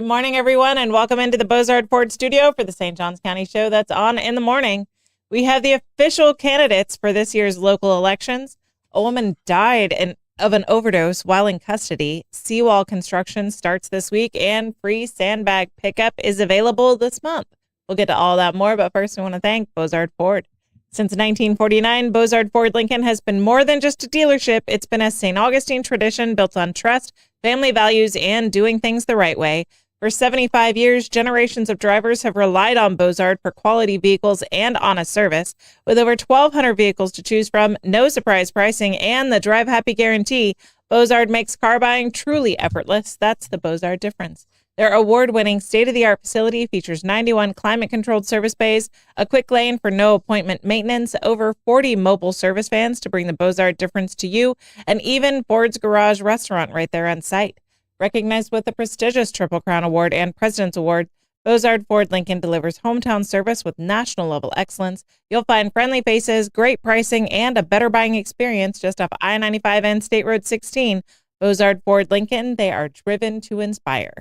morning, everyone, and welcome into the Bozard Ford studio for the St. Johns County show that's on in the morning. We have the official candidates for this year's local elections. A woman died of an overdose while in custody. Seawall construction starts this week, and free sandbag pickup is available this month. We'll get to all that more, but first I want to thank Bozard Ford. Since 1949, Bozard Ford Lincoln has been more than just a dealership. It's been a St. Augustine tradition built on trust, family values, and doing things the right way. For 75 years, generations of drivers have relied on Bozard for quality vehicles and honest service. With over 1,200 vehicles to choose from, no surprise pricing, and the Drive Happy guarantee, Bozard makes car buying truly effortless. That's the Bozard difference. Their award-winning state-of-the-art facility features 91 climate-controlled service bays, a quick lane for no-appointment maintenance, over 40 mobile service vans to bring the Bozard difference to you, and even Ford's Garage restaurant right there on site. Recognized with the prestigious Triple Crown Award and President's Award, Bozard Ford Lincoln delivers hometown service with national-level excellence. You'll find friendly faces, great pricing, and a better buying experience just off I-95 and State Road 16. Bozard Ford Lincoln, they are driven to inspire.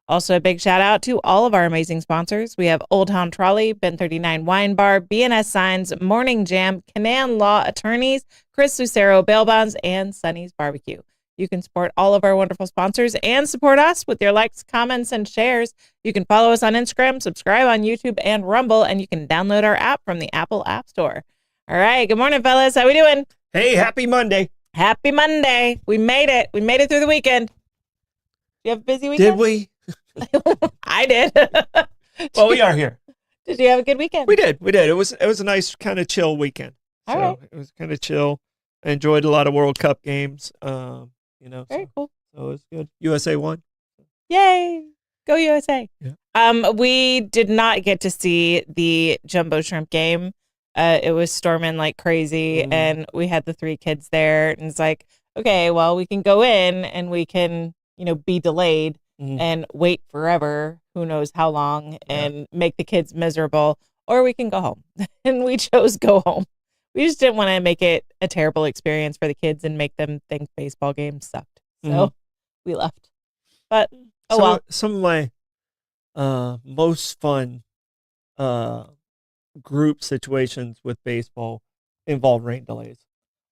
Also, a big shout out to all of our amazing sponsors. We have Old Town Trolley, Ben 39 Wine Bar, BNS Signs, Morning Jam, Canaan Law Attorneys, Chris Lucero Bail Bonds, and Sonny's Barbecue. You can support all of our wonderful sponsors and support us with your likes, comments, and shares. You can follow us on Instagram, subscribe on YouTube and Rumble, and you can download our app from the Apple App Store. All right, good morning, fellas. How we doing? Hey, happy Monday. Happy Monday. We made it. We made it through the weekend. You have a busy weekend? Did we? I did. Well, we are here. Did you have a good weekend? We did. It was a nice kind of chill weekend. All right. It was kind of chill. I enjoyed a lot of World Cup games. Very cool. So it was good. USA won. Yay. Go USA. Yeah. We did not get to see the Jumbo Shrimp game. It was storming like crazy, and we had the 3 kids there, and it's like, okay, well, we can go in and we can, be delayed and wait forever, who knows how long, and make the kids miserable, or we can go home. And we chose go home. We just didn't want to make it a terrible experience for the kids and make them think baseball games sucked. So we left. But, Some of my most fun group situations with baseball involve rain delays.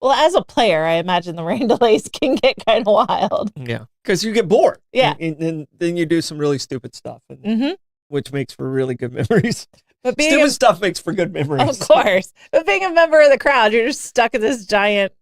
Well, as a player, I imagine the rain delays can get kind of wild. Yeah, because you get bored. Yeah. And then you do some really stupid stuff, which makes for really good memories. But stupid stuff makes for good memories. Of course. But being a member of the crowd, you're just stuck in this giant,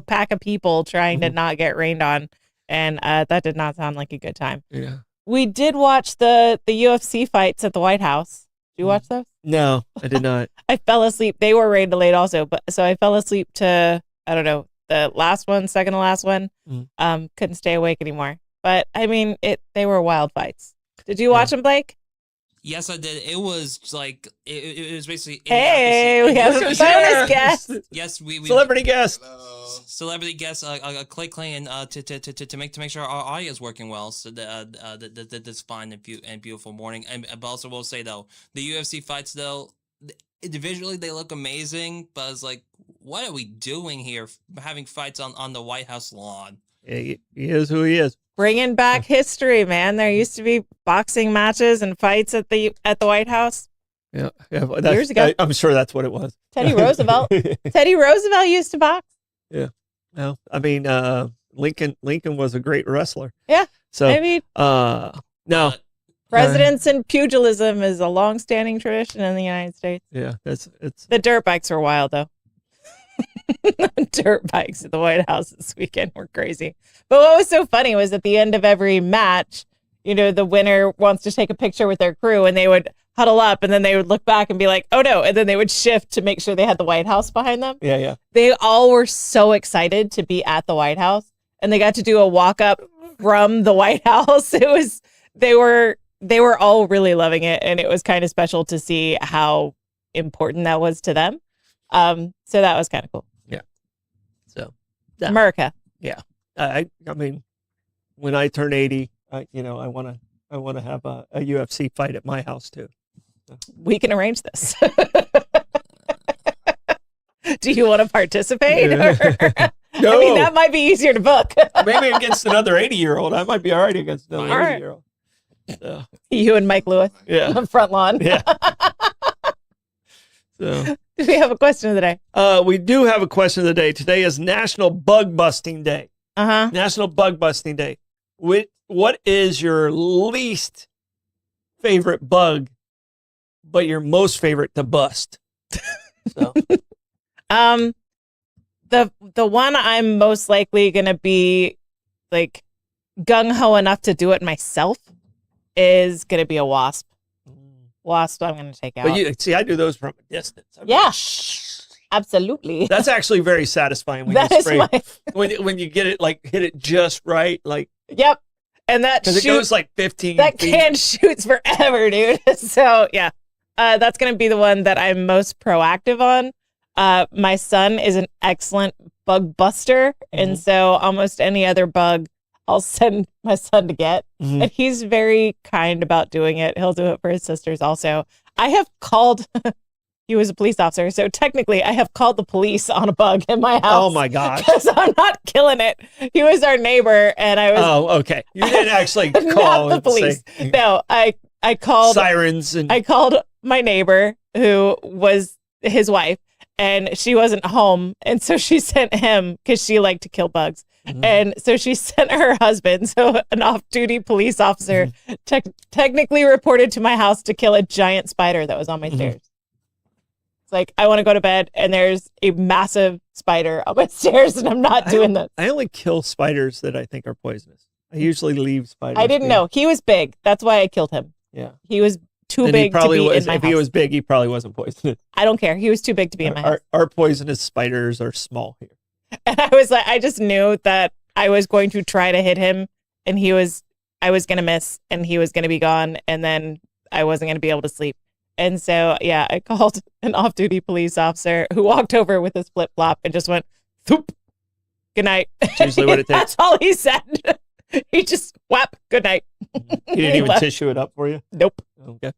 pack of people trying to not get rained on. And that did not sound like a good time. Yeah. We did watch the UFC fights at the White House. Did you watch those? No, I did not. I fell asleep. They were rain delayed also. So I fell asleep to, I don't know, the last one, second to last one. Couldn't stay awake anymore. But I mean, they were wild fights. Did you watch them, Blake? Yes, I did. It was like it was basically. Hey, we have a bonus guest. Yes, we celebrity guest. Celebrity guest, Clay Clayton, to make sure our audio is working well. So this fine and beautiful morning. And but also will say though, the UFC fights though, individually they look amazing, but it's like, what are we doing here? Having fights on the White House lawn. Yeah, he is who he is. Bringing back history, man. There used to be boxing matches and fights at the White House. Yeah, years ago. I'm sure that's what it was. Teddy Roosevelt. Teddy Roosevelt used to box. Yeah. No, I mean, Lincoln was a great wrestler. Yeah. So I mean, no. Presidents and pugilism is a long-standing tradition in the United States. Yeah, it's the dirt bikes were wild though. Dirt bikes at the White House this weekend were crazy. But what was so funny was at the end of every match, the winner wants to take a picture with their crew, and they would huddle up, and then they would look back and be like, oh no, and then they would shift to make sure they had the White House behind them. Yeah. They all were so excited to be at the White House, and they got to do a walk up from the White House. They were all really loving it, and it was kind of special to see how important that was to them. So that was kind of cool. Yeah. So America. Yeah. I mean, when I turn 80, I want to have a UFC fight at my house too. So. We can arrange this. Do you want to participate? Yeah. No. I mean, that might be easier to book. Maybe against another 80-year-old. I might be all right against another 80-year-old. So, You and Mike Lewis on yeah. the front lawn. Yeah. So, Do we have a question of the day? we do have a question of the day. Today is National Bug Busting Day. Uh-huh. National Bug Busting Day. What is your least favorite bug, but your most favorite to bust? So, The one I'm most likely gonna be like gung ho enough to do it myself is gonna be a wasp. Wasp, I'm gonna take out. but you see, I do those from a distance. I mean, Yeah, absolutely. that's actually very satisfying when That you is spray. my. When you get it, like hit it just right, like Yep, and that because it goes like 15 that feet. can shoots forever, dude. So yeah, that's gonna be the one that I'm most proactive on. My son is an excellent bug buster, and so almost any other bug, I'll send my son to get, and he's very kind about doing it. He'll do it for his sisters also. I have called. He was a police officer, so technically, I have called the police on a bug in my house. Oh my gosh! Because I'm not killing it. He was our neighbor, and I was. Oh, okay. You didn't actually not call the and police. say No, I called sirens and I called my neighbor who was his wife, and she wasn't home, and so she sent him because she liked to kill bugs. And so she sent her husband, so an off-duty police officer, technically reported to my house to kill a giant spider that was on my stairs. It's like, I want to go to bed, and there's a massive spider on my stairs, and I'm not doing this. I only kill spiders that I think are poisonous. I usually leave spiders. I didn't know. He was big. That's why I killed him. Yeah. He was too And big he probably to be was, in my if house. he was big, he probably wasn't poisonous. I don't care. He was too big to be in my house. Our poisonous spiders are small here. And I was like, I just knew that I was going to try to hit him, and I was going to miss, and he was going to be gone, and then I wasn't going to be able to sleep. And so, yeah, I called an off-duty police officer who walked over with his flip-flop and just went, "Thoop, good night." That's usually what it takes. That's all he said. He just, whap, good night. He didn't even left. tissue it up for you? Nope. Okay.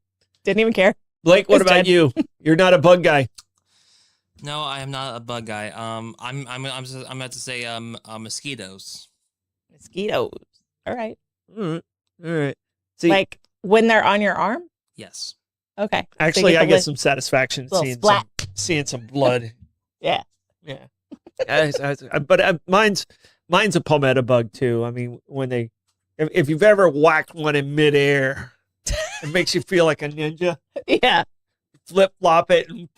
Didn't even care. Blake, what It's about dead. you? You're not a bug guy. No, I am not a bug guy. I'm about to say mosquitoes. Mosquitoes. All right. All right. See, Like when they're on your arm? Yes. Okay. So actually, you I the get list- some satisfaction little splat. seeing some blood. Yeah. Yeah. But mine's a palmetto bug too. I mean, when if you've ever whacked one in midair, it makes you feel like a ninja. Yeah. Flip flop it, and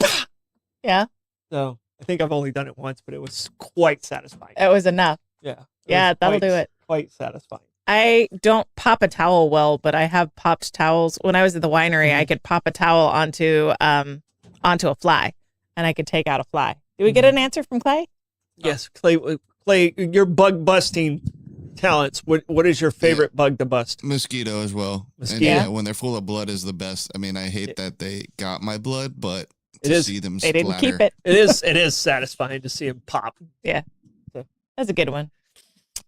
Yeah. so I think I've only done it once, but it was quite satisfying. That was enough. Yeah. It Yeah, was that'll quite- do it. Quite satisfying. I don't pop a towel well, but I have popped towels. When I was at the winery, I could pop a towel onto a fly, and I could take out a fly. Did we get an answer from Clay? Yes, Clay, your bug busting talents. What is your favorite bug to bust? Mosquito as well. Mosquito? And yeah, when they're full of blood is the best. I mean, I hate that they got my blood, but It to is- see them They didn't splatter. keep it. It is satisfying to see him pop. That's a good one.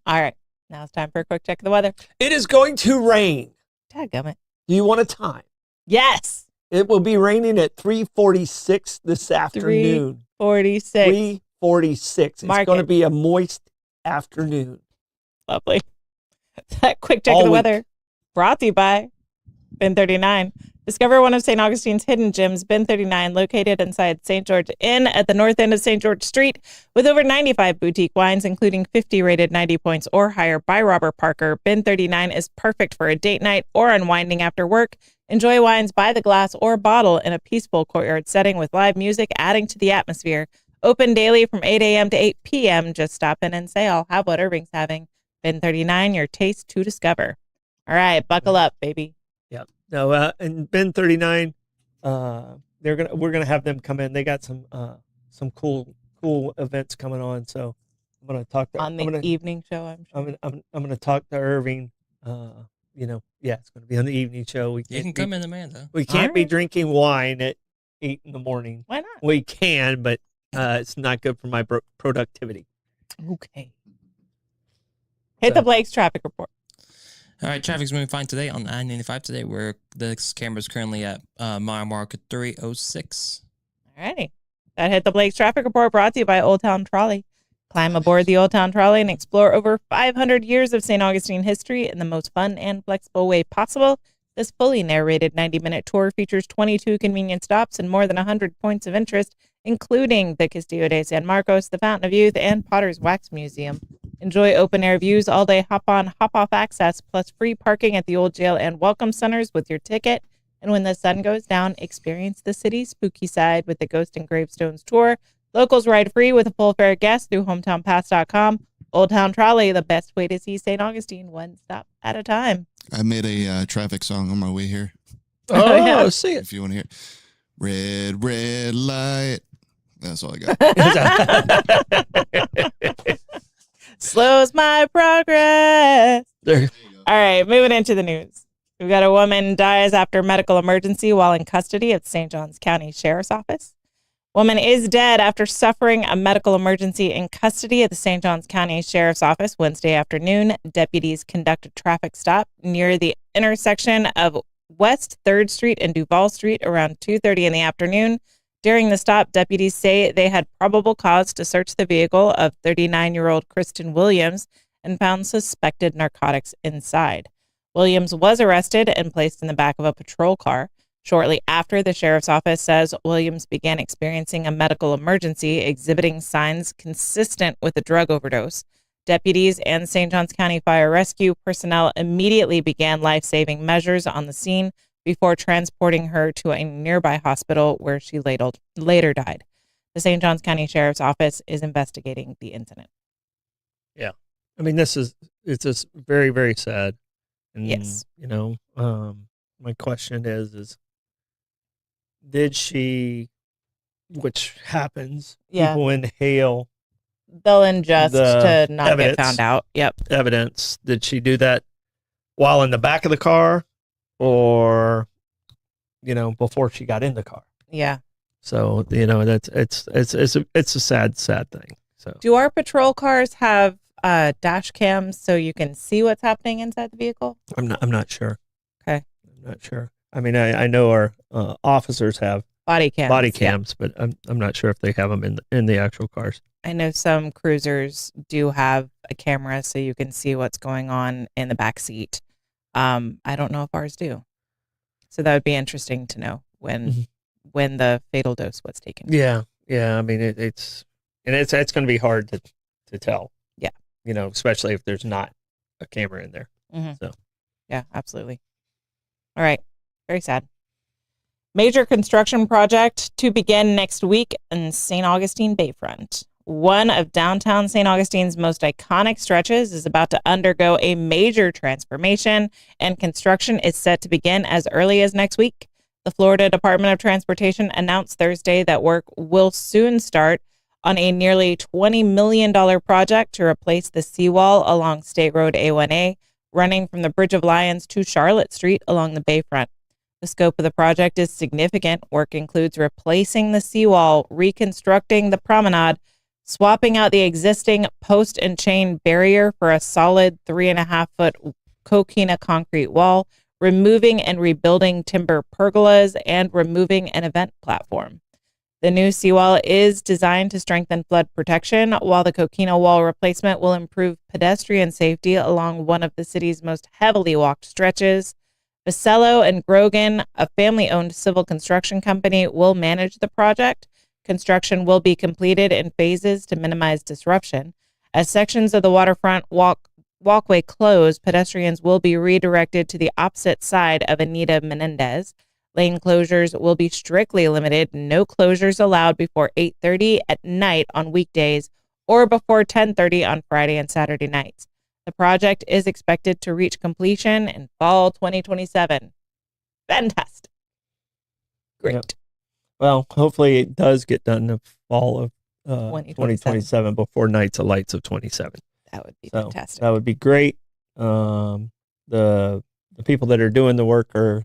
All right. Now it's time for a quick check of the weather. It is going to rain. Dadgummit. Do you want a time? Yes. It will be raining at 3:46 this afternoon. 46. 3:46. It's Mark going to it. be a moist afternoon. Lovely. That quick check All of the week. weather brought to you by Bin 39. Discover one of St. Augustine's hidden gems, Bin 39, located inside St. George Inn at the north end of St. George Street, with over 95 boutique wines, including 50 rated 90 points or higher by Robert Parker. Bin 39 is perfect for a date night or unwinding after work. Enjoy wines by the glass or bottle in a peaceful courtyard setting with live music adding to the atmosphere. Open daily from 8 a.m. to 8 p.m. Just stop in and say, I'll have what Irving's having. Bin 39, your taste to discover. All right, buckle up, baby. Yep. No, and Ben 39, we're gonna have them come in. They got some cool events coming on. So I'm gonna talk to On the evening show, I'm sure. I'm gonna talk to Irving. It's gonna be on the evening show. You can come in, Amanda. We can't be Alright. drinking wine at 8 in the morning. Why not? We can, but it's not good for my productivity. Okay. Hit the Blake's traffic report. All right, traffic's moving fine today on I-95 today, where the camera's currently at mile marker 306. All righty. That hit the Blake's traffic report brought to you by Old Town Trolley. Climb aboard the Old Town Trolley and explore over 500 years of St. Augustine history in the most fun and flexible way possible. This fully narrated 90-minute tour features 22 convenient stops and more than 100 points of interest, including the Castillo de San Marcos, the Fountain of Youth, and Potter's Wax Museum. Enjoy open-air views all day, hop-on, hop-off access, plus free parking at the Old Jail and Welcome Centers with your ticket. And when the sun goes down, experience the city's spooky side with the Ghost and Gravestones tour. Locals ride free with a full fare guest through hometownpass.com. Old Town Trolley, the best way to see St. Augustine, one stop at a time. I made a traffic song on my way here. Oh, yeah. See it. If you want to hear it. Red, red light. That's all I got. Slows my progress. There. All right, moving into the news. We've got a woman dies after medical emergency while in custody at St. Johns County Sheriff's Office. Woman is dead after suffering a medical emergency in custody at the St. Johns County Sheriff's Office Wednesday afternoon. Deputies conducted a traffic stop near the intersection of West 3rd Street and Duval Street around 2:30 in the afternoon. During the stop, deputies say they had probable cause to search the vehicle of 39-year-old Kristen Williams and found suspected narcotics inside. Williams was arrested and placed in the back of a patrol car. Shortly after, the sheriff's office says Williams began experiencing a medical emergency, exhibiting signs consistent with a drug overdose. Deputies and St. Johns County Fire Rescue personnel immediately began life-saving measures on the scene before transporting her to a nearby hospital where she later died. The St. Johns County Sheriff's Office is investigating the incident. Yeah. I mean, it's just very, very sad. And, Yes. My question is did she, which happens, Yeah. people inhale They'll ingest the to not evidence. get found out. Yep. evidence? Did she do that while in the back of the car or, before she got in the car? Yeah. So, that's, it's a sad, sad thing. So, Do our patrol cars have dash cams so you can see what's happening inside the vehicle? I'm not sure. Okay. I'm not sure. I mean, I know our officers have Body cams. body yeah. cams, but I'm not sure if they have them in the actual cars. I know some cruisers do have a camera so you can see what's going on in the back seat. I don't know if ours do. So that would be interesting to know when the fatal dose was taken. Yeah. I mean, it's going to be hard to tell. Yeah. Especially if there's not a camera in there. Mm-hmm. So. Yeah, absolutely. All right. Very sad. Major construction project to begin next week in St. Augustine Bayfront. One of downtown St. Augustine's most iconic stretches is about to undergo a major transformation, and construction is set to begin as early as next week. The Florida Department of Transportation announced Thursday that work will soon start on a nearly $20 million project to replace the seawall along State Road A1A, running from the Bridge of Lions to Charlotte Street along the bayfront. The scope of the project is significant. Work includes replacing the seawall, reconstructing the promenade, swapping out the existing post and chain barrier for a solid 3.5-foot coquina concrete wall, removing and rebuilding timber pergolas, and removing an event platform. The new seawall is designed to strengthen flood protection, while the coquina wall replacement will improve pedestrian safety along one of the city's most heavily walked stretches. Vasello and Grogan, a family-owned civil construction company, will manage the project. Construction will be completed in phases to minimize disruption. As sections of the waterfront walkway close, pedestrians will be redirected to the opposite side of Anita Menendez. Lane closures will be strictly limited. No closures allowed before 8:30 at night on weekdays or before 10:30 on Friday and Saturday nights. The project is expected to reach completion in fall 2027. Fantastic. Great. Yep. Well, hopefully it does get done in the fall of 2027 before Nights of Lights of 27. That would be So fantastic. that would be great. The people that are doing the work are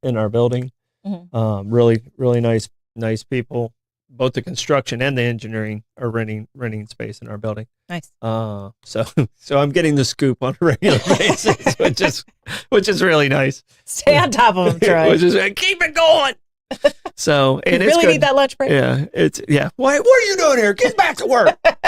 in our building. Really, really nice people. Both the construction and the engineering are renting space in our building. Nice. So I'm getting the scoop on a regular basis, which is really nice. Stay on top of them, Troy. Which is keep it going. So You and really it's good. need that lunch break. Yeah. What are you doing here? Get back to work. But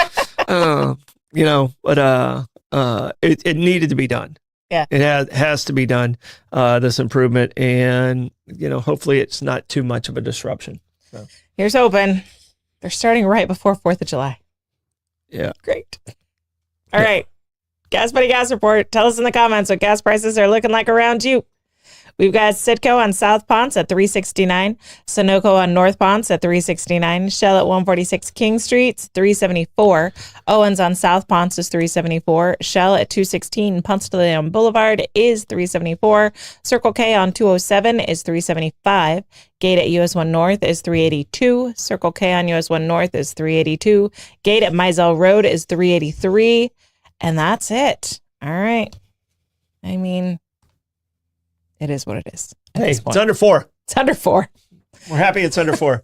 it needed to be done. Yeah. It has to be done, this improvement. And, hopefully it's not too much of a disruption. So. Here's hoping. They're starting right before 4th of July. Yeah. Great. All right. Gas Buddy Gas Report. Tell us in the comments what gas prices are looking like around you. We've got Citgo on South Ponce at $3.69, Sunoco on North Ponce at $3.69, Shell at 146 King Street, $3.74, Owens on South Ponce is $3.74, Shell at 216 Ponce de Leon Boulevard is $3.74, Circle K on 207 is $3.75, Gate at US 1 North is $3.82, Circle K on US 1 North is $3.82, Gate at Mizell Road is $3.83, and that's it. All right. I mean, it is what it is. Hey, it's under 4. It's under 4. We're happy it's under 4.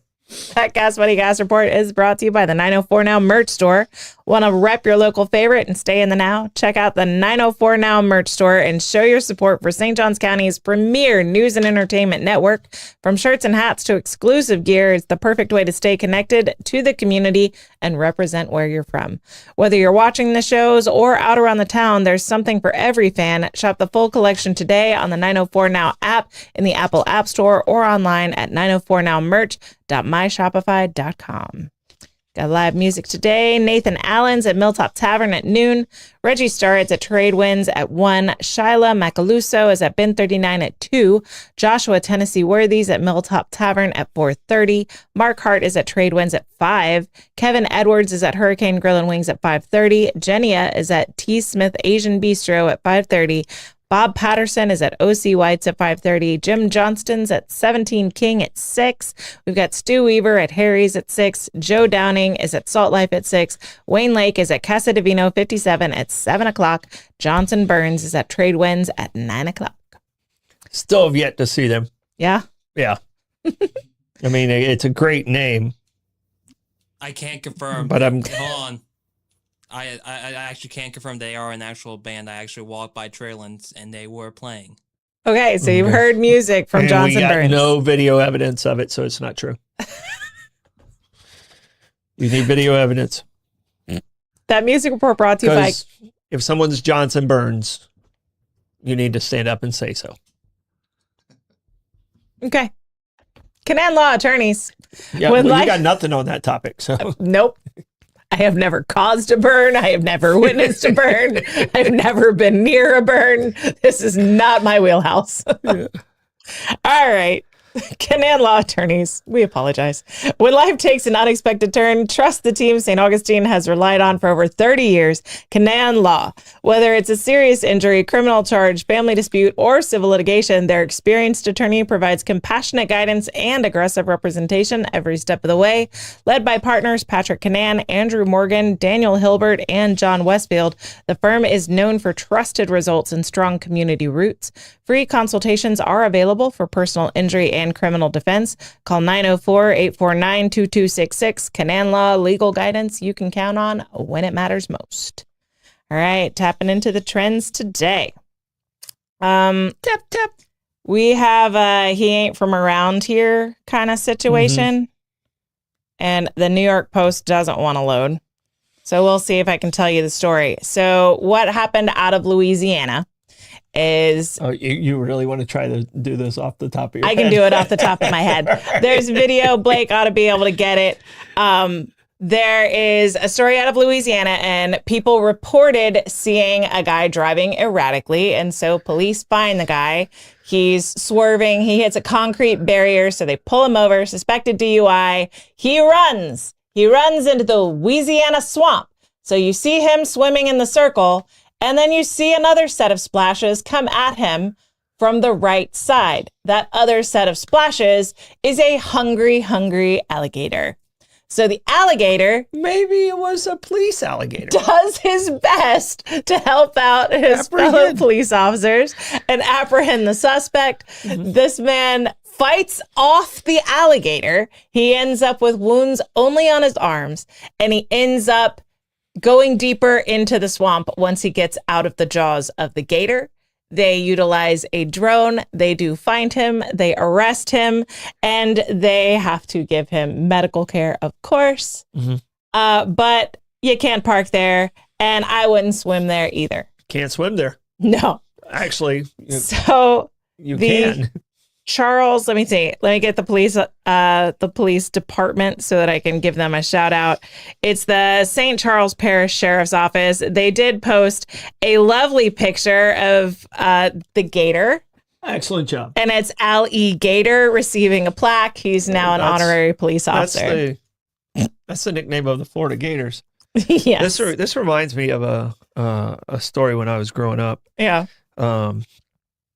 That Gas Buddy Gas Report is brought to you by the 904 Now merch store. Want to rep your local favorite and stay in the now? Check out the 904 Now merch store and show your support for St. Johns County's premier news and entertainment network. From shirts and hats to exclusive gear, it's the perfect way to stay connected to the community and represent where you're from. Whether you're watching the shows or out around the town, there's something for every fan. Shop the full collection today on the 904 Now app in the Apple App Store or online at 904nowmerch.myshopify.com. Got live music today. Nathan Allen's at Milltop Tavern at noon. Reggie Starrett's at Trade Winds at 1. Shyla Macaluso is at Bin 39 at 2. Joshua Tennessee Worthy's at Milltop Tavern at 4:30. Mark Hart is at Trade Winds at 5. Kevin Edwards is at Hurricane Grill and Wings at 5:30. Jenia is at T. Smith Asian Bistro at 5:30. Bob Patterson is at OC White's at 5:30. Jim Johnston's at 17 King at 6. We've got Stu Weaver at Harry's at 6. Joe Downing is at Salt Life at 6. Wayne Lake is at Casa Divino 57 at 7 o'clock. Johnson Burns is at Trade Winds at 9 o'clock. Still have yet to see them. Yeah? Yeah. I mean, it's a great name. I can't confirm. But I'm... Hold on. I actually can't confirm they are an actual band. I actually walked by Trailands and they were playing. Okay, so you've heard music from and Johnson we got Burns. no video evidence of it, so it's not true. You need video evidence. That music report brought to you by... If someone's Johnson Burns, you need to stand up and say so. Okay. Canaan Law Attorneys. Yeah, well, you got nothing on that topic, so... Nope. I have never caused a burn. I have never witnessed a burn. I've never been near a burn. This is not my wheelhouse. Yeah. All right. Canaan Law Attorneys, we apologize. When life takes an unexpected turn, trust the team St. Augustine has relied on for over 30 years, Canaan Law. Whether it's a serious injury, criminal charge, family dispute, or civil litigation, their experienced attorney provides compassionate guidance and aggressive representation every step of the way. Led by partners Patrick Canaan, Andrew Morgan, Daniel Hilbert, and John Westfield, the firm is known for trusted results and strong community roots. Free consultations are available for personal injury and criminal defense. Call 904-849-2266. Canaan Law, legal guidance you can count on when it matters most. All right, tapping into the trends today. Tap. We have a he ain't from around here kind of situation. And the New York Post doesn't want to load. So we'll see if I can tell you the story. So what happened out of Louisiana is... Oh, you really want to try to do this off the top of your head? I can do it off the top of my head. There's video. Blake ought to be able to get it. There is a story out of Louisiana, and people reported seeing a guy driving erratically. And so police find the guy. He's swerving. He hits a concrete barrier. So they pull him over, suspected DUI. He runs. He runs into the Louisiana swamp. So you see him swimming in the circle. And then you see another set of splashes come at him from the right side. That other set of splashes is a hungry alligator. So the alligator... Maybe it was a police alligator. ...does his best to help out his fellow police officers and apprehend the suspect. This man fights off the alligator. He ends up with wounds only on his arms, and he ends up going deeper into the swamp once he gets out of the jaws of the gator. They utilize a drone. They do find him. They arrest him, and they have to give him medical care, of course. But you can't park there, and I wouldn't swim there either. Can't swim there. No. actually, So you the- can. Charles, let me see. Let me get the police department so that I can give them a shout out. It's the St. Charles Parish Sheriff's Office. They did post a lovely picture of the gator, Excellent job. and it's Al E. Gator receiving a plaque. He's now an That's- honorary police officer. That's the nickname of the Florida Gators. Yes. This reminds me of a story when I was growing up. Yeah.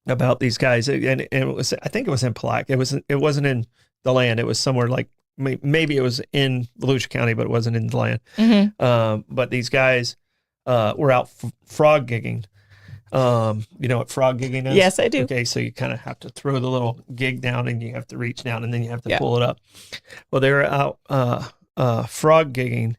About these guys, and it was, I think it was in Plaque. It wasn't in the land. It was somewhere like maybe it was in Volusia County, but it wasn't in the land. Mm-hmm. But these guys were out frog gigging. You know what frog gigging is? Yes, I do. Okay, so you kind of have to throw the little gig down, and you have to reach down, and then you have to Yeah. pull it up. Well, they were out frog gigging,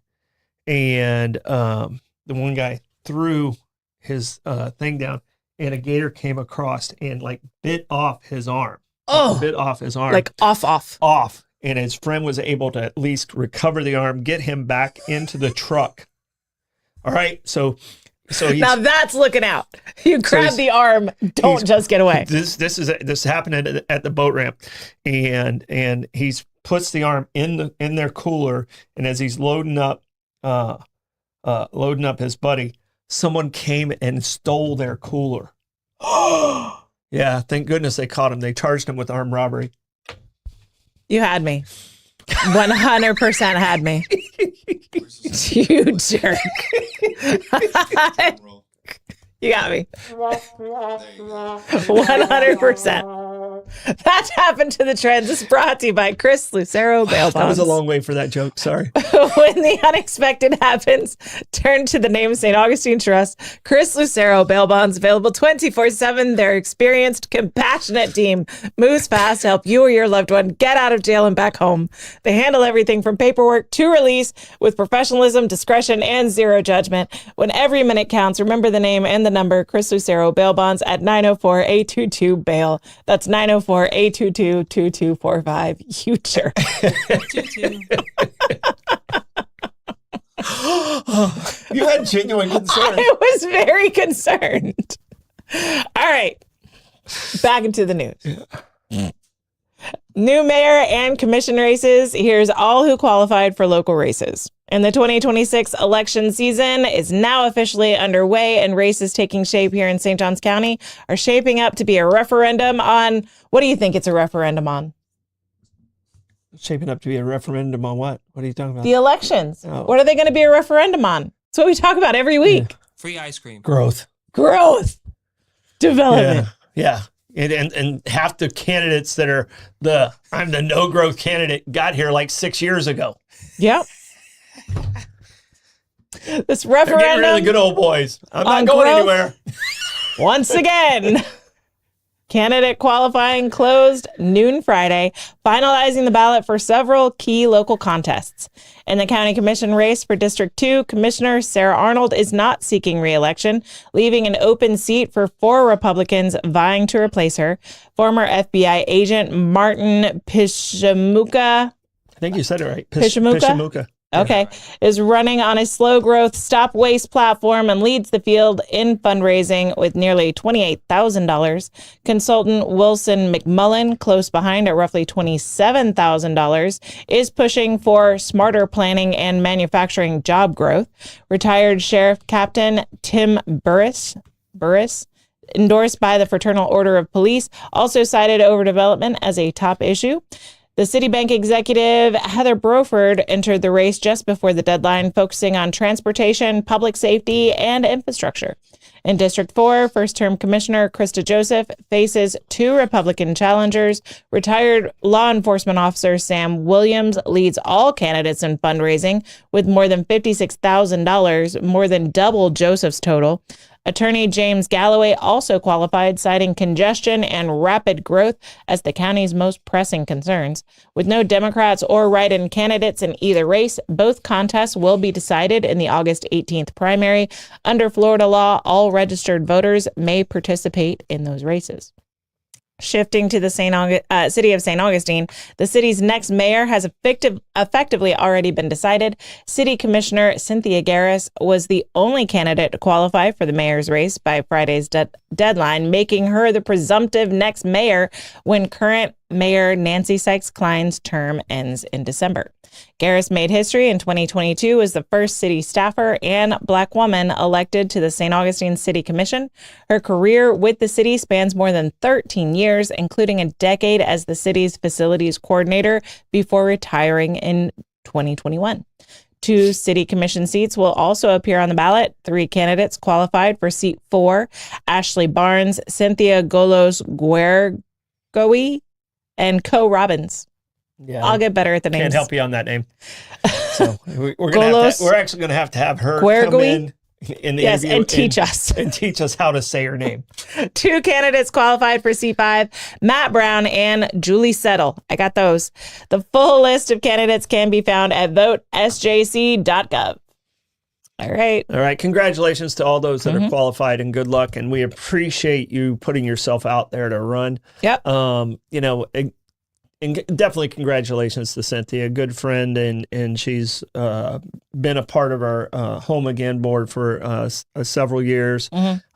and the one guy threw his thing down, and a gator came across and like bit off his arm. Bit off his arm. Like off. And his friend was able to at least recover the arm, get him back into the truck. All right. So he's, Now that's looking out. You grab he's- the arm, don't just get away. this happened at the boat ramp, and he's puts the arm in their cooler, and as he's loading up his buddy, someone came and stole their cooler. Yeah, thank goodness they caught him. They charged him with armed robbery. You had me. 100% had me. You jerk. You got me. 100%. That happened to the trends. This is brought to you by Chris Lucero Bail That was Bonds. a long way for that joke. Sorry. When the unexpected happens, turn to the name of St. Augustine Trust. Chris Lucero Bail Bonds, available 24/7. Their experienced, compassionate team moves fast to help you or your loved one get out of jail and back home. They handle everything from paperwork to release with professionalism, discretion, and zero judgment. When every minute counts, remember the name and the number, Chris Lucero Bail Bonds at 904-822-BAIL. That's 904-822-2245. You jerk. You had genuine concern. I was very concerned. All right. Back into the news. New mayor and commission races. Here's all who qualified for local races. And the 2026 election season is now officially underway, and races taking shape here in St. Johns County are shaping up to be a referendum on, what do you think it's a referendum on? Shaping up to be a referendum on what? What are you talking about? The elections. Oh. What are they going to be a referendum on? That's what we talk about every week. Free ice cream. Growth. Growth. Development. Yeah. And half the candidates that are I'm the no growth candidate got here like 6 years ago. Yep. This They're getting referendum. really good old boys. I'm on not going growth. anywhere. Once again, candidate qualifying closed noon Friday, finalizing the ballot for several key local contests. In the county commission race for District 2, Commissioner Sarah Arnold is not seeking re-election, leaving an open seat for 4 Republicans vying to replace her. Former FBI agent Martin Pishamuka, I think you said it right. Pishamuka? Pishamuka. okay, is running on a slow growth stop waste platform and leads the field in fundraising with nearly $28,000. Consultant Wilson McMullen, close behind at roughly $27,000, is pushing for smarter planning and manufacturing job growth. Retired Sheriff Captain Tim Burris, endorsed by the Fraternal Order of Police, also cited overdevelopment as a top issue. The Citibank executive Heather Broford entered the race just before the deadline, focusing on transportation, public safety, and infrastructure. In District 4, first-term Commissioner Krista Joseph faces 2 Republican challengers. Retired law enforcement officer Sam Williams leads all candidates in fundraising with more than $56,000, more than double Joseph's total. Attorney James Galloway also qualified, citing congestion and rapid growth as the county's most pressing concerns. With no Democrats or write-in candidates in either race, both contests will be decided in the August 18th primary. Under Florida law, all registered voters may participate in those races. Shifting to the city of St. Augustine, the city's next mayor has effectively already been decided. City Commissioner Cynthia Garris was the only candidate to qualify for the mayor's race by Friday's deadline, making her the presumptive next mayor when current Mayor Nancy Sykes-Klein's term ends in December. Garris made history in 2022 as the first city staffer and Black woman elected to the St. Augustine City Commission. Her career with the city spans more than 13 years, including a decade as the city's facilities coordinator before retiring in 2021. 2 city commission seats will also appear on the ballot. 3 candidates qualified for seat 4: Ashley Barnes, Cynthia Golos-Guergoy, and Co Robbins. Yeah, I'll get better at the names. Can't help you on that name. So we're actually gonna have to have her come in the interview and teach us how to say her name. 2 candidates qualified for C5, Matt Brown and Julie Settle. I got those. The full list of candidates can be found at votesjc.gov. All right. Congratulations to all those that are qualified, and good luck. And we appreciate you putting yourself out there to run. Yep. And definitely congratulations to Cynthia, a good friend, and she's been a part of our Home Again board for several years.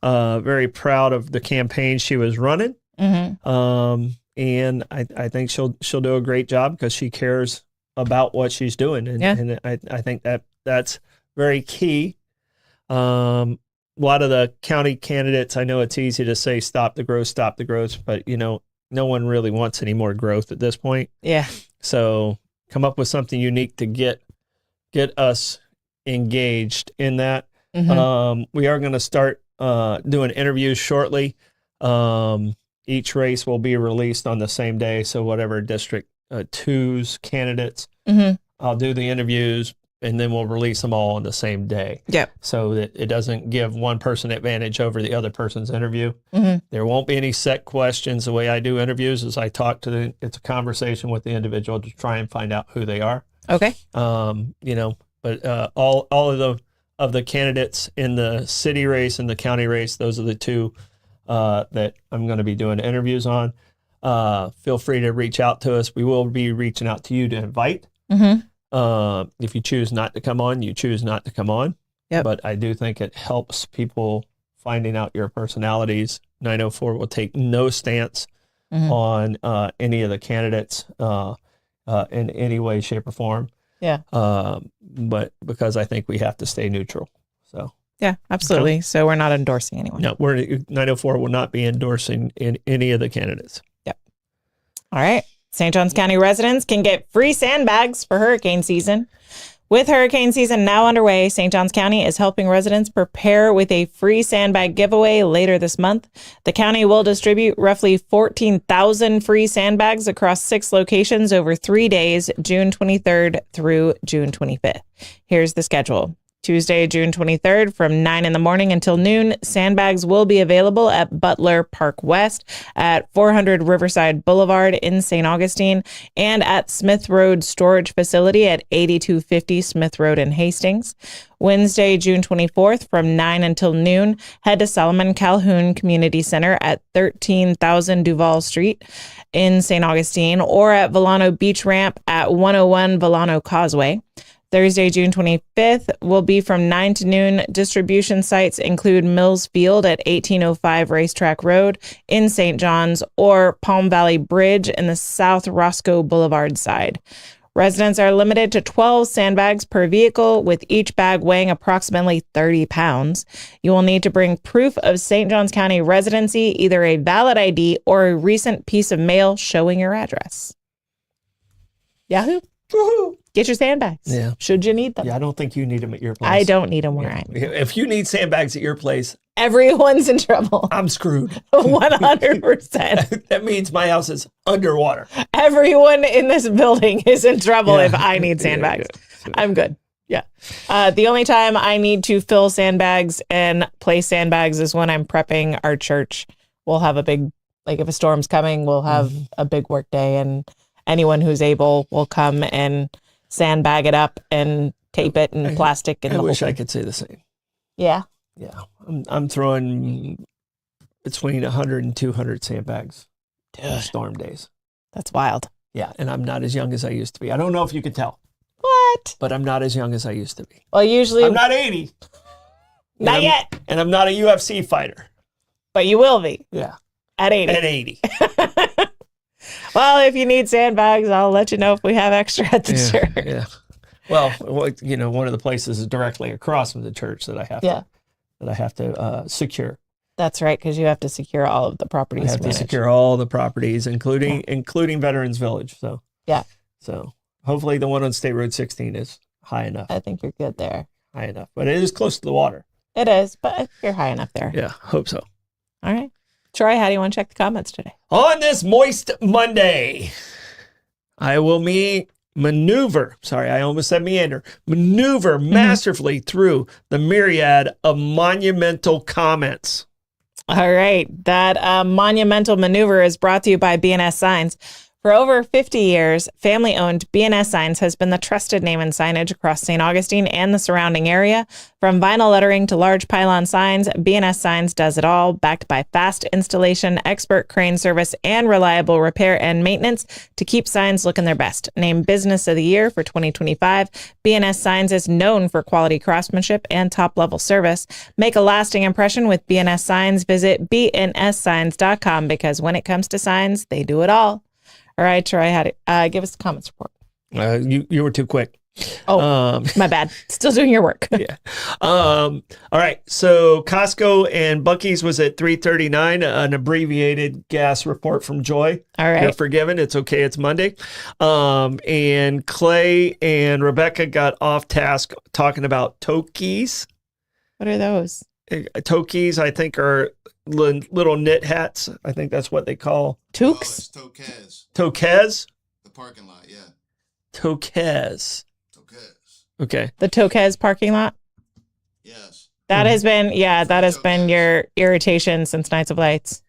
Very proud of the campaign she was running, and I think she'll do a great job because she cares about what she's doing, and I think that's very key. A lot of the county candidates, I know it's easy to say stop the growth, but no one really wants any more growth at this point. Yeah. So come up with something unique to get us engaged in that. We are going to start doing interviews shortly. Each race will be released on the same day. So whatever District 2's candidates, I'll do the interviews, and then we'll release them all on the same day. Yep. So that it doesn't give one person advantage over the other person's interview. There won't be any set questions. The way I do interviews is I talk to it's a conversation with the individual to try and find out who they are. Okay. But all of the candidates in the city race and the county race, those are the 2 that I'm going to be doing interviews on. Feel free to reach out to us. We will be reaching out to you to invite. If you choose not to come on, you choose not to come on. Yep. But I do think it helps people finding out your personalities. 904 will take no stance on any of the candidates in any way, shape, or form. Yeah. But because I think we have to stay neutral. So. Yeah, absolutely. Okay. So we're not endorsing anyone. No, 904 will not be endorsing in any of the candidates. Yep. All right. St. Johns County residents can get free sandbags for hurricane season. With hurricane season now underway, St. Johns County is helping residents prepare with a free sandbag giveaway later this month. The county will distribute roughly 14,000 free sandbags across 6 locations over 3 days, June 23rd through June 25th. Here's the schedule. Tuesday, June 23rd from 9 in the morning until noon. Sandbags will be available at Butler Park West, at 400 Riverside Boulevard in St. Augustine, and at Smith Road Storage Facility at 8250 Smith Road in Hastings. Wednesday, June 24th from 9 until noon, head to Solomon Calhoun Community Center at 13,000 Duval Street in St. Augustine, or at Volano Beach Ramp at 101 Volano Causeway. Thursday, June 25th will be from 9 to noon. Distribution sites include Mills Field at 1805 Racetrack Road in St. John's, or Palm Valley Bridge in the South Roscoe Boulevard side. Residents are limited to 12 sandbags per vehicle, with each bag weighing approximately 30 pounds. You will need to bring proof of St. Johns County residency, either a valid ID or a recent piece of mail showing your address. Yahoo! Woohoo! Get your sandbags. Yeah. Should you need them? Yeah, I don't think you need them at your place. I don't need them where I'm. If you need sandbags at your place, everyone's in trouble. I'm screwed. 100%. That means my house is underwater. Everyone in this building is in trouble if I need sandbags. Yeah. I'm good. Yeah. The only time I need to fill sandbags and place sandbags is when I'm prepping our church. We'll have a big, if a storm's coming, we'll have a big work day, and anyone who's able will come and sandbag it up and tape it and plastic. And I wish I could say the same. Yeah. Yeah. I'm throwing between 100 and 200 sandbags Dude, storm days. that's wild. Yeah, and I'm not as young as I used to be. I don't know if you can tell, What? but I'm not as young as I used to be. Well, usually I'm not 80. not yet, And I'm not a UFC fighter. but you will be Yeah, at 80. at 80. Well, if you need sandbags, I'll let you know if we have extra at the church. Yeah. Well, one of the places is directly across from the church that I have to secure. That's right, because you have to secure all of the I properties. have to managed. secure all the properties, including Veterans Village. So Yeah. So hopefully the one on State Road 16 is high enough. I think you're good there. High enough, but it is close to the water. It is, but you're high enough there. Yeah, hope so. All right. Troy, how do you want to check the comments today? On this moist Monday, I will maneuver masterfully through the myriad of monumental comments. All right. That monumental maneuver is brought to you by BNS Signs. For over 50 years, family-owned BNS Signs has been the trusted name in signage across St. Augustine and the surrounding area. From vinyl lettering to large pylon signs, BNS Signs does it all, backed by fast installation, expert crane service, and reliable repair and maintenance to keep signs looking their best. Named Business of the Year for 2025, BNS Signs is known for quality craftsmanship and top-level service. Make a lasting impression with BNS Signs. Visit bnssigns.com because when it comes to signs, they do it all. All right, Troy, give us the comments report. You were too quick. Oh, my bad. Still doing your work. Yeah. All right. So Costco and Buc-ee's was at 3:39. An abbreviated gas report from Joy. All right. You're forgiven. It's okay. It's Monday. And Clay and Rebecca got off task talking about tokies. What are those? Tokies, I think, are little knit hats. I think that's what they call Toques? Oh, it's Tokez. Tokez. The parking lot, yeah. Tokez. Tokez. Okay. The Tokez parking lot? Yes. That has been, that has been your irritation since Nights of Lights.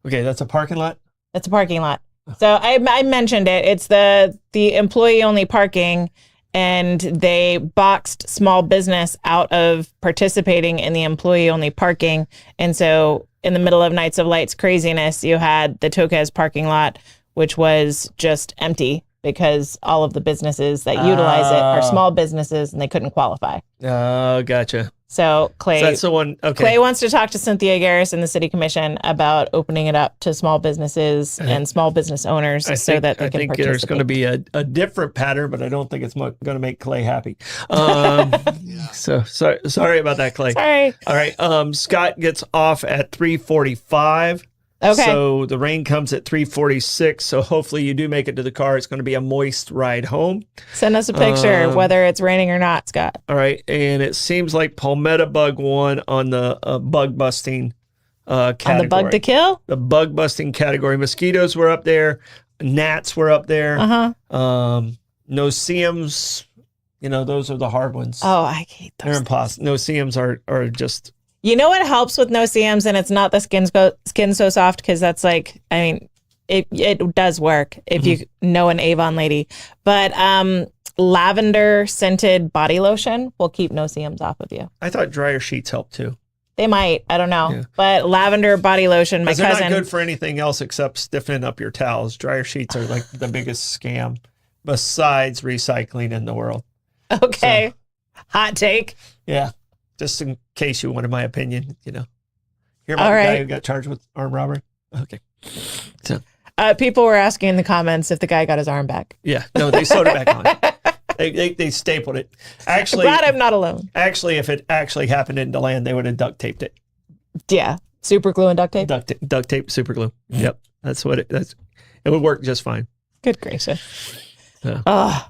Okay, that's a parking lot? It's a parking lot. So I mentioned it. It's the employee-only parking, and they boxed small business out of participating in the employee-only parking. And so in the middle of Nights of Lights craziness, you had the Tokez parking lot, which was just empty because all of the businesses that utilize it are small businesses and they couldn't qualify. Oh, gotcha. So Clay, So that's the one. Okay. Clay wants to talk to Cynthia Garris and the city commission about opening it up to small businesses and small business owners so that they can think participate. there's going to be a different pattern, but I don't think it's going to make Clay happy. Yeah. So sorry about that, Clay. Sorry. All right. Scott gets off at 3:45. Okay. So the rain comes at 3:46. So hopefully you do make it to the car. It's going to be a moist ride home. Send us a picture, whether it's raining or not, Scott. All right. And it seems like Palmetto Bug won on the bug busting category. On the bug to kill? The bug busting category. Mosquitoes were up there. Gnats were up there. No-see-ums, those are the hard ones. Oh, I hate They're those. impossible. No-see-ums are just... You know what helps with no-see-ums, and it's not the skin so soft, because that's like, I mean, it does work if you know an Avon lady. But lavender scented body lotion will keep no-see-ums off of you. I thought dryer sheets help too. They might. I don't know. Yeah. But lavender body lotion, my Because they're cousin. not good for anything else except stiffening up your towels. Dryer sheets are like the biggest scam besides recycling in the world. Okay. Hot take. Yeah. Just in case you wanted my opinion, Hear about All the guy right. who got charged with armed robbery? Okay. So, People were asking in the comments if the guy got his arm back. yeah. No, they sewed it back on. They stapled it. Actually, Glad I'm not alone. Actually, if it actually happened in DeLand, they would have duct taped it. Yeah. Super glue and duct tape. Duct tape, super glue. Yep. That's what it would work just fine. Good gracious. Yeah.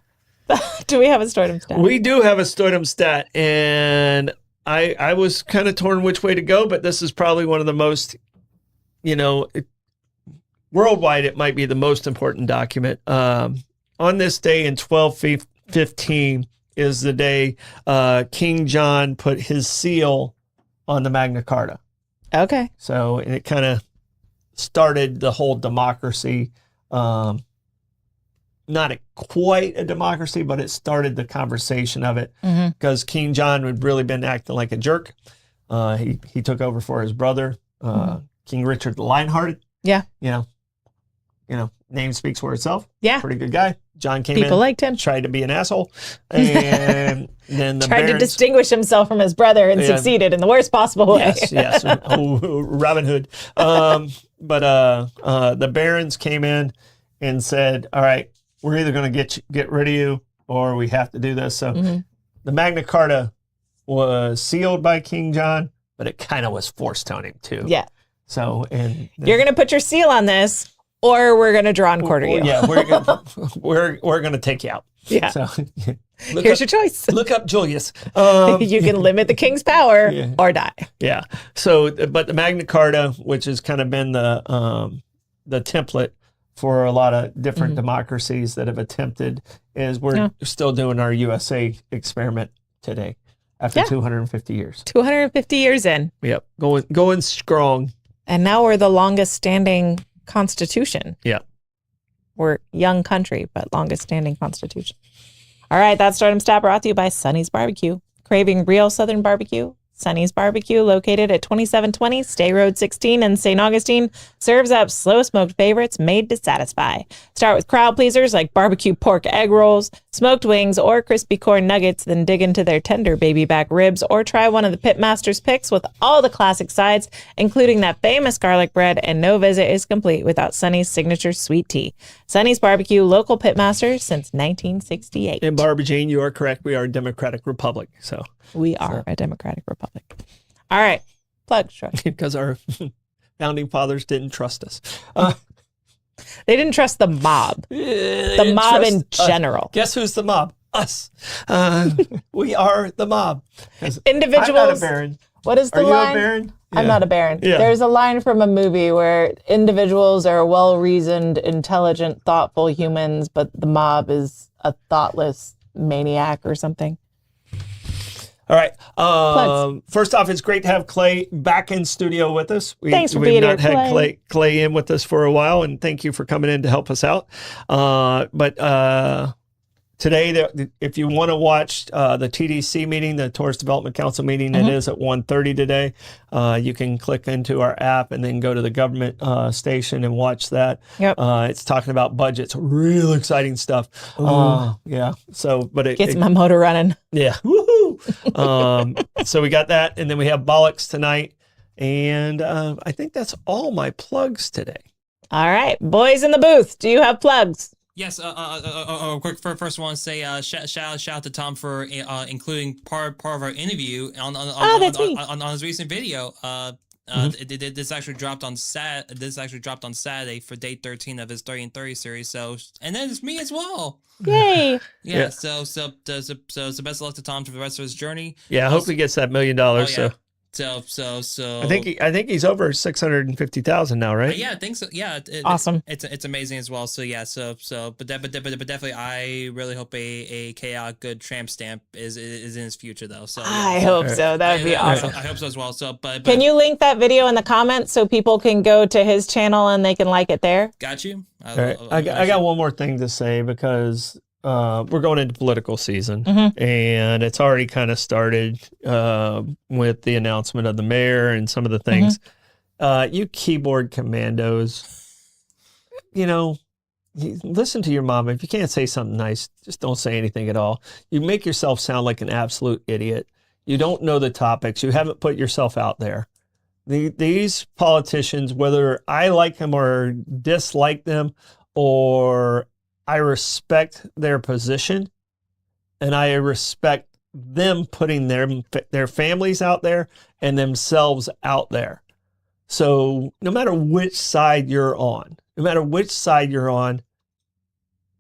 Do we have a stardom stat? We do have a stardom stat, and I was kind of torn which way to go, but this is probably one of the most, worldwide, it might be the most important document. On this day in 1215 is the day King John put his seal on the Magna Carta. Okay. So it kind of started the whole democracy. Not quite a democracy, but it started the conversation of it because King John had really been acting like a jerk. He took over for his brother, King Richard the Lionhearted. Yeah. name speaks for itself. Yeah. Pretty good guy. John came People in, liked him. tried to be an asshole, and then the Tried to barons, distinguish himself from his brother and Yeah. succeeded in the worst possible way. yes. Oh, Robin Hood. But the barons came in and said, "All right, we're either going to get rid of you, or we have to do this." So the Magna Carta was sealed by King John, but it kind of was forced on him too. Yeah. So You're going to put your seal on this, or we're going to draw and quarter you. Yeah, we're gonna take you out. Yeah. So Here's your choice. look up Julius. You can limit the king's power or die. Yeah. So, but the Magna Carta, which has kind of been the template for a lot of different democracies that have attempted, is we're still doing our USA experiment today after 250 years. 250 years in. Yep. Going strong. And now we're the longest standing constitution. Yeah. We're young country, but longest standing constitution. All right, that's Stardom Stat brought to you by Sonny's Barbecue. Craving real Southern barbecue? Sonny's Barbecue, located at 2720 Stay Road 16 in St. Augustine, serves up slow smoked favorites made to satisfy. Start with crowd pleasers like barbecue pork egg rolls, smoked wings, or crispy corn nuggets, then dig into their tender baby back ribs, or try one of the Pitmaster's picks with all the classic sides, including that famous garlic bread, and no visit is complete without Sonny's signature sweet tea. Sonny's Barbecue, local Pitmaster since 1968. And Barbara Jean, you are correct. We are a democratic republic. So We are a democratic republic. All right. Plug, Shrug. because our founding fathers didn't trust us. They didn't trust the mob. The mob in general. Guess who's the mob? Us. We are the mob. 'Cause Individuals. I'm not a baron. What is the Are you line? a baron? I'm not a baron. Yeah. There's a line from a movie where individuals are well-reasoned, intelligent, thoughtful humans, but the mob is a thoughtless maniac or something. All right. Plugs. First off, it's great to have Clay back in studio with us. Thanks for we've being not here, had Clay in with us for a while, and thank you for coming in to help us out. But today, if you want to watch the TDC meeting, the Tourist Development Council meeting, it is at 1:30 today. You can click into our app and then go to the government station and watch that. Yep. It's talking about budgets, real exciting stuff. Yeah. So, but it Gets my motor running. yeah. Woohoo. So we got that. And then we have Bollocks tonight. And I think that's all my plugs today. All right. Boys in the booth, do you have plugs? Yes, quick first one say shout out to Tom for including part of our interview on his recent video. This actually dropped on Saturday for day 13 of his 30 and 30 series. So, and then it's me as well. Yay. Yeah. So best of luck to Tom for the rest of his journey. Yeah, I hope he gets that $1 million. So I I think he's over 650,000 now, right? yeah, I think so. Yeah, Awesome. It's amazing as well. So yeah, but definitely, I really hope a chaotic good tramp stamp is in his future though. So yeah. I hope so. That would be awesome. I hope so as well. So, but Can you link that video in the comments so people can go to his channel and they can like it there? got you. All right. I got one more thing to say because we're going into political season and it's already kind of started with the announcement of the mayor and some of the things. You keyboard commandos, listen to your mom. If you can't say something nice, just don't say anything at all. You make yourself sound like an absolute idiot. You don't know the topics. You haven't put yourself out there. These politicians, whether I like them or dislike them, or I respect their position, and I respect them putting their families out there and themselves out there. So no matter which side you're on,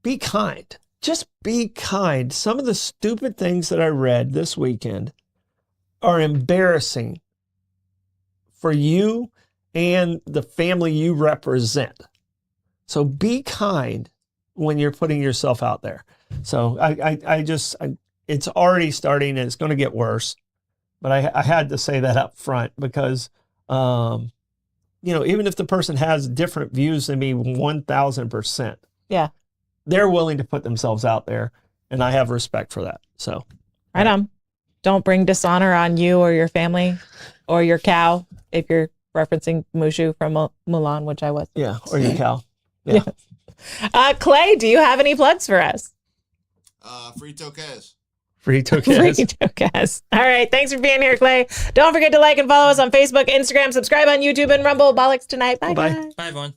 be kind. Just be kind. Some of the stupid things that I read this weekend are embarrassing for you and the family you represent. So be kind when you're putting yourself out there. So it's already starting and it's going to get worse. But I had to say that up front because, even if the person has different views than me, 1,000%. Yeah. They're willing to put themselves out there. And I have respect for that. So. Right on. Don't bring dishonor on you or your family or your cow if you're referencing Mushu from Mulan, which I was. Yeah. Or your cow. Yeah. Clay, do you have any plugs for us? Free Tokaz. Free tokens. Free Tokaz. All right. Thanks for being here, Clay. Don't forget to like and follow us on Facebook, Instagram, subscribe on YouTube, and Rumble. Bollocks tonight. Bye, Bye-bye. guys. Bye, everyone.